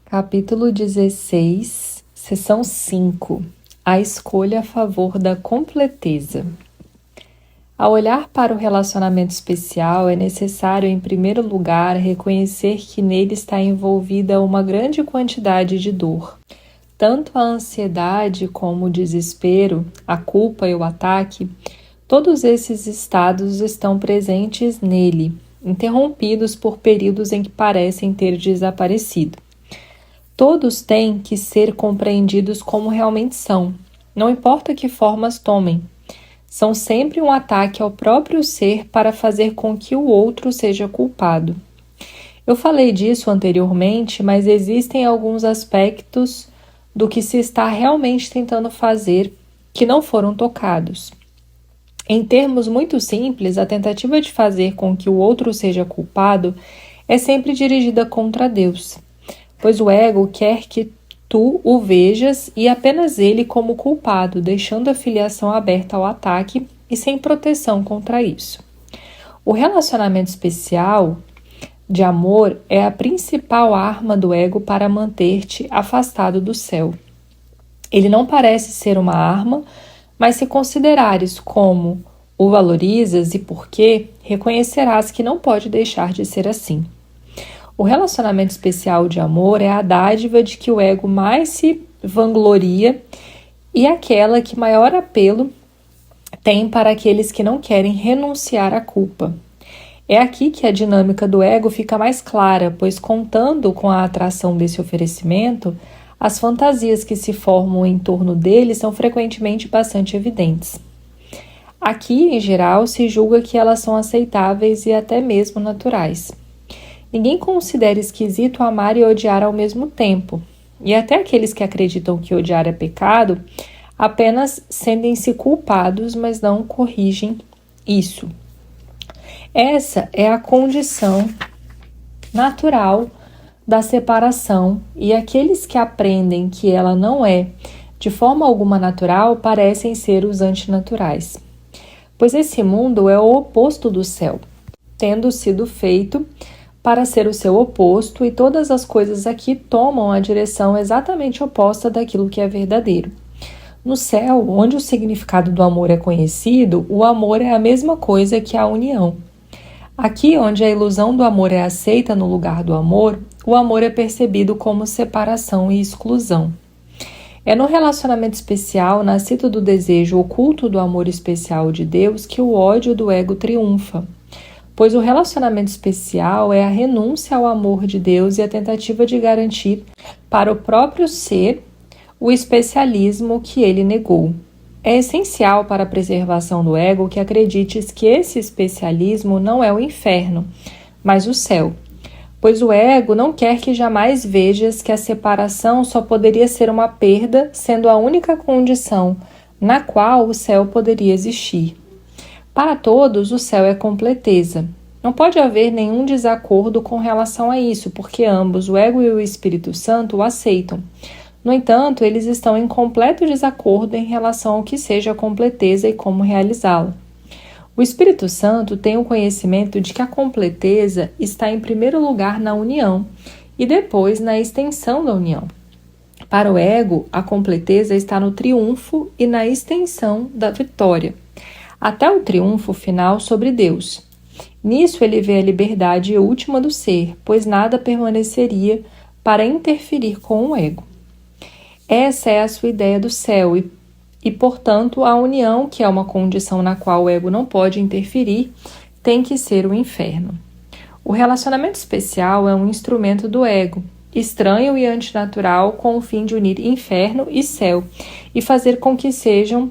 Capítulo 16, Seção 5. A escolha a favor da completeza. Ao olhar para o relacionamento especial, é necessário, em primeiro lugar, reconhecer que nele está envolvida uma grande quantidade de dor. Tanto a ansiedade como o desespero, a culpa e o ataque, todos esses estados estão presentes nele, interrompidos por períodos em que parecem ter desaparecido. Todos têm que ser compreendidos como realmente são, não importa que formas tomem. São sempre um ataque ao próprio ser para fazer com que o outro seja culpado. Eu falei disso anteriormente, mas existem alguns aspectos do que se está realmente tentando fazer que não foram tocados. Em termos muito simples, a tentativa de fazer com que o outro seja culpado é sempre dirigida contra Deus, pois o ego quer que tu o vejas e apenas ele como culpado, deixando a filiação aberta ao ataque e sem proteção contra isso. O relacionamento especial de amor é a principal arma do ego para manter-te afastado do céu. Ele não parece ser uma arma, mas se considerares como o valorizas e por quê, reconhecerás que não pode deixar de ser assim. O relacionamento especial de amor é a dádiva de que o ego mais se vangloria e aquela que maior apelo tem para aqueles que não querem renunciar à culpa. É aqui que a dinâmica do ego fica mais clara, pois contando com a atração desse oferecimento, as fantasias que se formam em torno dele são frequentemente bastante evidentes. Aqui, em geral, se julga que elas são aceitáveis e até mesmo naturais. Ninguém considera esquisito amar e odiar ao mesmo tempo, e até aqueles que acreditam que odiar é pecado apenas sentem-se culpados, mas não corrigem isso. Essa é a condição natural da separação, e aqueles que aprendem que ela não é de forma alguma natural parecem ser os antinaturais, pois esse mundo é o oposto do céu, tendo sido feito para ser o seu oposto, e todas as coisas aqui tomam a direção exatamente oposta daquilo que é verdadeiro. No céu, onde o significado do amor é conhecido, o amor é a mesma coisa que a união. Aqui, onde a ilusão do amor é aceita no lugar do amor, o amor é percebido como separação e exclusão. É no relacionamento especial, nascido do desejo oculto do amor especial de Deus, que o ódio do ego triunfa. Pois o relacionamento especial é a renúncia ao amor de Deus e a tentativa de garantir para o próprio ser o especialismo que ele negou. É essencial para a preservação do ego que acredites que esse especialismo não é o inferno, mas o céu, pois o ego não quer que jamais vejas que a separação só poderia ser uma perda, sendo a única condição na qual o céu poderia existir. Para todos, o céu é completeza. Não pode haver nenhum desacordo com relação a isso, porque ambos, o ego e o Espírito Santo, o aceitam. No entanto, eles estão em completo desacordo em relação ao que seja a completeza e como realizá-la. O Espírito Santo tem o conhecimento de que a completeza está em primeiro lugar na união e depois na extensão da união. Para o ego, a completeza está no triunfo e na extensão da vitória, até o triunfo final sobre Deus. Nisso ele vê a liberdade última do ser, pois nada permaneceria para interferir com o ego. Essa é a sua ideia do céu e, portanto, a união, que é uma condição na qual o ego não pode interferir, tem que ser o inferno. O relacionamento especial é um instrumento do ego, estranho e antinatural, com o fim de unir inferno e céu e fazer com que sejam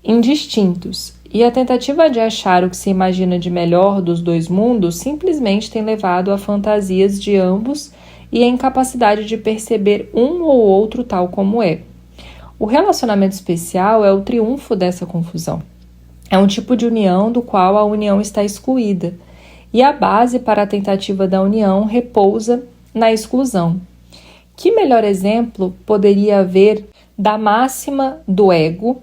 indistintos. E a tentativa de achar o que se imagina de melhor dos dois mundos simplesmente tem levado a fantasias de ambos e a incapacidade de perceber um ou outro tal como é. O relacionamento especial é o triunfo dessa confusão. É um tipo de união do qual a união está excluída, e a base para a tentativa da união repousa na exclusão. Que melhor exemplo poderia haver da máxima do ego: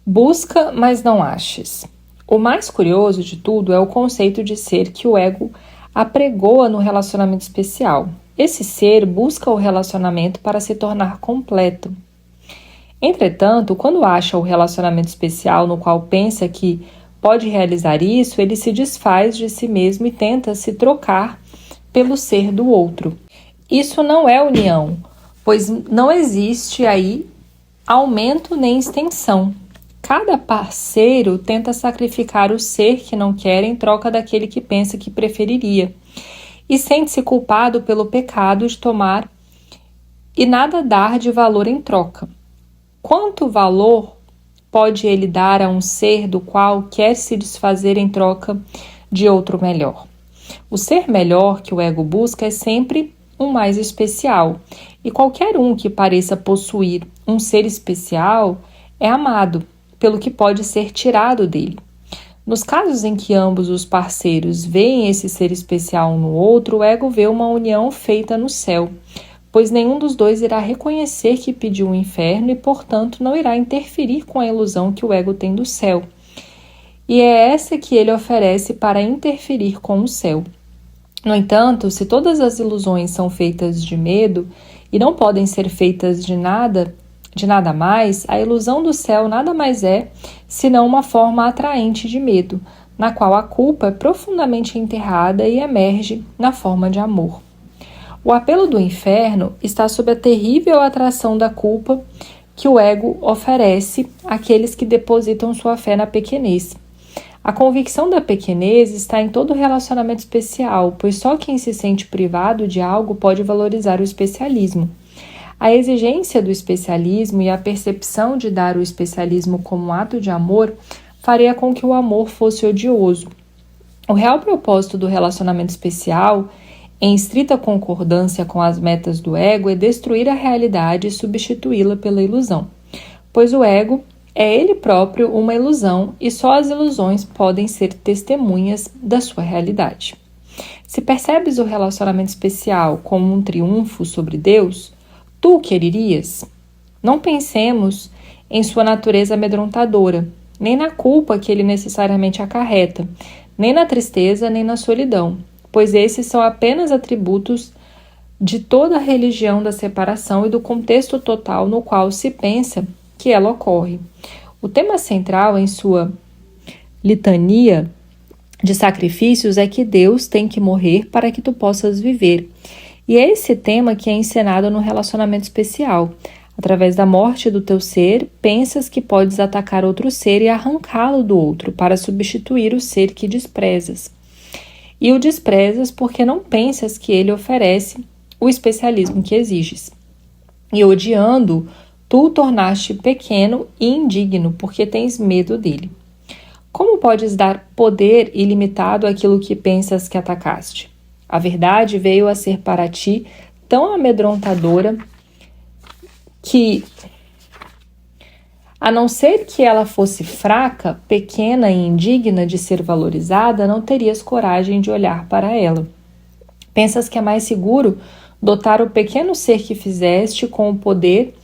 busca, mas não aches? O mais curioso de tudo é o conceito de ser que o ego apregoa no relacionamento especial. esse ser busca o relacionamento para se tornar completo. Entretanto, quando acha o relacionamento especial no qual pensa que pode realizar isso, ele se desfaz de si mesmo e tenta se trocar pelo ser do outro. Isso não é união, pois não existe aí aumento nem extensão. Cada parceiro tenta sacrificar o ser que não quer em troca daquele que pensa que preferiria, e sente-se culpado pelo pecado de tomar e nada dar de valor em troca. Quanto valor pode ele dar a um ser do qual quer se desfazer em troca de outro melhor? O ser melhor que o ego busca é sempre um mais especial, e qualquer um que pareça possuir um ser especial é amado pelo que pode ser tirado dele. Nos casos em que ambos os parceiros veem esse ser especial um no outro, o ego vê uma união feita no céu, pois nenhum dos dois irá reconhecer que pediu o inferno e, portanto, não irá interferir com a ilusão que o ego tem do céu. E é essa que ele oferece para interferir com o céu. No entanto, se todas as ilusões são feitas de medo e não podem ser feitas de nada mais, a ilusão do céu nada mais é senão uma forma atraente de medo, na qual a culpa é profundamente enterrada e emerge na forma de amor. O apelo do inferno está sob a terrível atração da culpa que o ego oferece àqueles que depositam sua fé na pequenez. A convicção da pequenez está em todo relacionamento especial, pois só quem se sente privado de algo pode valorizar o especialismo. A exigência do especialismo e a percepção de dar o especialismo como um ato de amor faria com que o amor fosse odioso. O real propósito do relacionamento especial, em estrita concordância com as metas do ego, é destruir a realidade e substituí-la pela ilusão, pois o ego é ele próprio uma ilusão e só as ilusões podem ser testemunhas da sua realidade. Se percebes o relacionamento especial como um triunfo sobre Deus, tu o quererias? Não pensemos em sua natureza amedrontadora, nem na culpa que ele necessariamente acarreta, nem na tristeza, nem na solidão, pois esses são apenas atributos de toda a religião da separação e do contexto total no qual se pensa que ela ocorre. O tema central em sua litania de sacrifícios é que Deus tem que morrer para que tu possas viver. E é esse tema que é encenado no relacionamento especial. Através da morte do teu ser, pensas que podes atacar outro ser e arrancá-lo do outro para substituir o ser que desprezas. E o desprezas porque não pensas que ele oferece o especialismo que exiges. E odiando, tu o tornaste pequeno e indigno porque tens medo dele. Como podes dar poder ilimitado àquilo que pensas que atacaste? A verdade veio a ser para ti tão amedrontadora que, a não ser que ela fosse fraca, pequena e indigna de ser valorizada, não terias coragem de olhar para ela. Pensas que é mais seguro dotar o pequeno ser que fizeste com o poder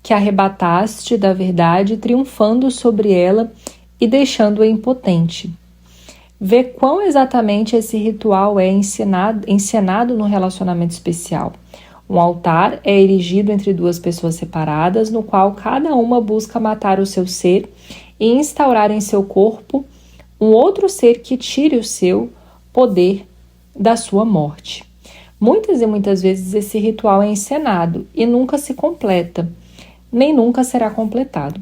que arrebataste da verdade, triunfando sobre ela e deixando-a impotente. Vê quão exatamente esse ritual é encenado no relacionamento especial. Um altar é erigido entre duas pessoas separadas, no qual cada uma busca matar o seu ser e instaurar em seu corpo um outro ser que tire o seu poder da sua morte. Muitas e muitas vezes esse ritual é encenado e nunca se completa, nem nunca será completado.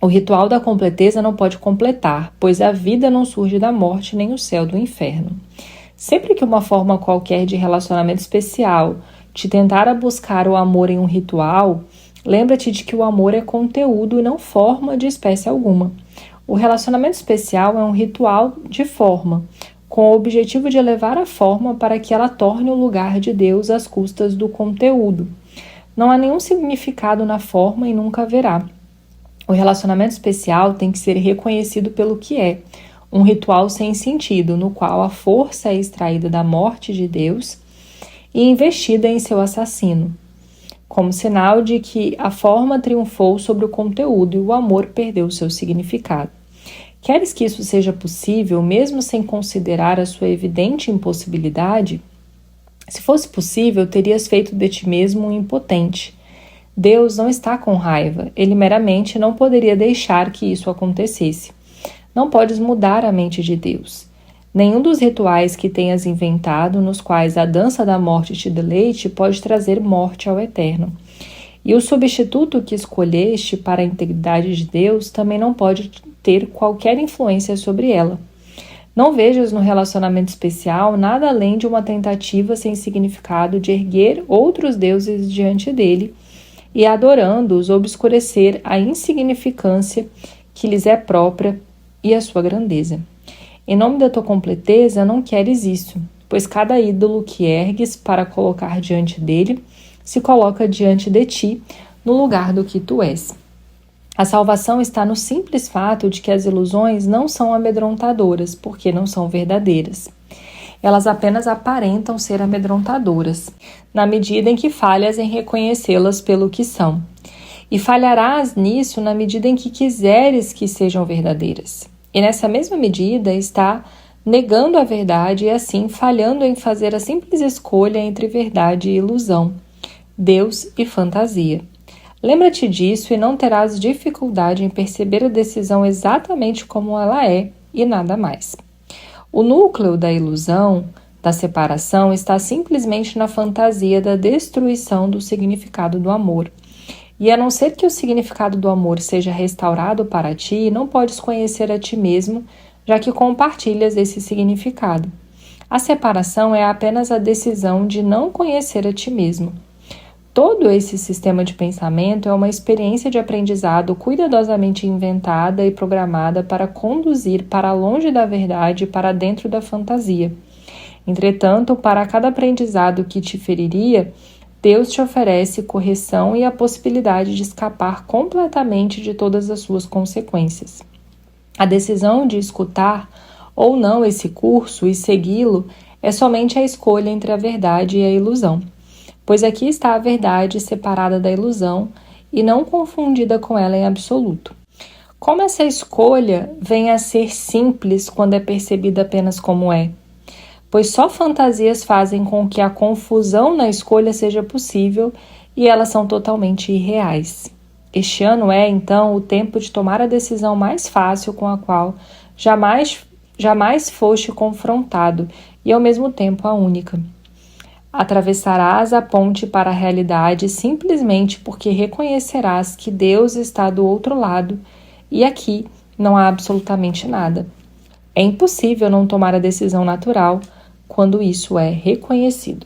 O ritual da completeza não pode completar, pois a vida não surge da morte nem o céu do inferno. Sempre que uma forma qualquer de relacionamento especial te tentar a buscar o amor em um ritual, lembra-te de que o amor é conteúdo e não forma de espécie alguma. O relacionamento especial é um ritual de forma, com o objetivo de elevar a forma para que ela torne o lugar de Deus às custas do conteúdo. Não há nenhum significado na forma e nunca haverá. O relacionamento especial tem que ser reconhecido pelo que é, um ritual sem sentido, no qual a força é extraída da morte de Deus e investida em seu assassino, como sinal de que a forma triunfou sobre o conteúdo e o amor perdeu seu significado. Queres que isso seja possível, mesmo sem considerar a sua evidente impossibilidade? Se fosse possível, terias feito de ti mesmo um impotente. Deus não está com raiva, ele meramente não poderia deixar que isso acontecesse. Não podes mudar a mente de Deus. Nenhum dos rituais que tenhas inventado, nos quais a dança da morte te deleite, pode trazer morte ao Eterno. E o substituto que escolheste para a integridade de Deus também não pode ter qualquer influência sobre ela. Não vejas no relacionamento especial nada além de uma tentativa sem significado de erguer outros deuses diante dele e, adorando-os, obscurecer a insignificância que lhes é própria e a sua grandeza. Em nome da tua completeza, não queres isso, pois cada ídolo que ergues para colocar diante dele se coloca diante de ti, no lugar do que tu és. A salvação está no simples fato de que as ilusões não são amedrontadoras, porque não são verdadeiras. Elas apenas aparentam ser amedrontadoras, na medida em que falhas em reconhecê-las pelo que são. E falharás nisso na medida em que quiseres que sejam verdadeiras. E nessa mesma medida está negando a verdade e assim falhando em fazer a simples escolha entre verdade e ilusão, Deus e fantasia. Lembra-te disso e não terás dificuldade em perceber a decisão exatamente como ela é e nada mais. O núcleo da ilusão, da separação, está simplesmente na fantasia da destruição do significado do amor. E a não ser que o significado do amor seja restaurado para ti, não podes conhecer a ti mesmo, já que compartilhas esse significado. A separação é apenas a decisão de não conhecer a ti mesmo. Todo esse sistema de pensamento é uma experiência de aprendizado cuidadosamente inventada e programada para conduzir para longe da verdade e para dentro da fantasia. Entretanto, para cada aprendizado que te feriria, Deus te oferece correção e a possibilidade de escapar completamente de todas as suas consequências. A decisão de escutar ou não esse curso e segui-lo é somente a escolha entre a verdade e a ilusão. Pois aqui está a verdade separada da ilusão e não confundida com ela em absoluto. Como essa escolha vem a ser simples quando é percebida apenas como é? Pois só fantasias fazem com que a confusão na escolha seja possível e elas são totalmente irreais. Este ano é, então, o tempo de tomar a decisão mais fácil com a qual jamais foste confrontado e, ao mesmo tempo, a única. Atravessarás a ponte para a realidade simplesmente porque reconhecerás que Deus está do outro lado e aqui não há absolutamente nada. É impossível não tomar a decisão natural quando isso é reconhecido.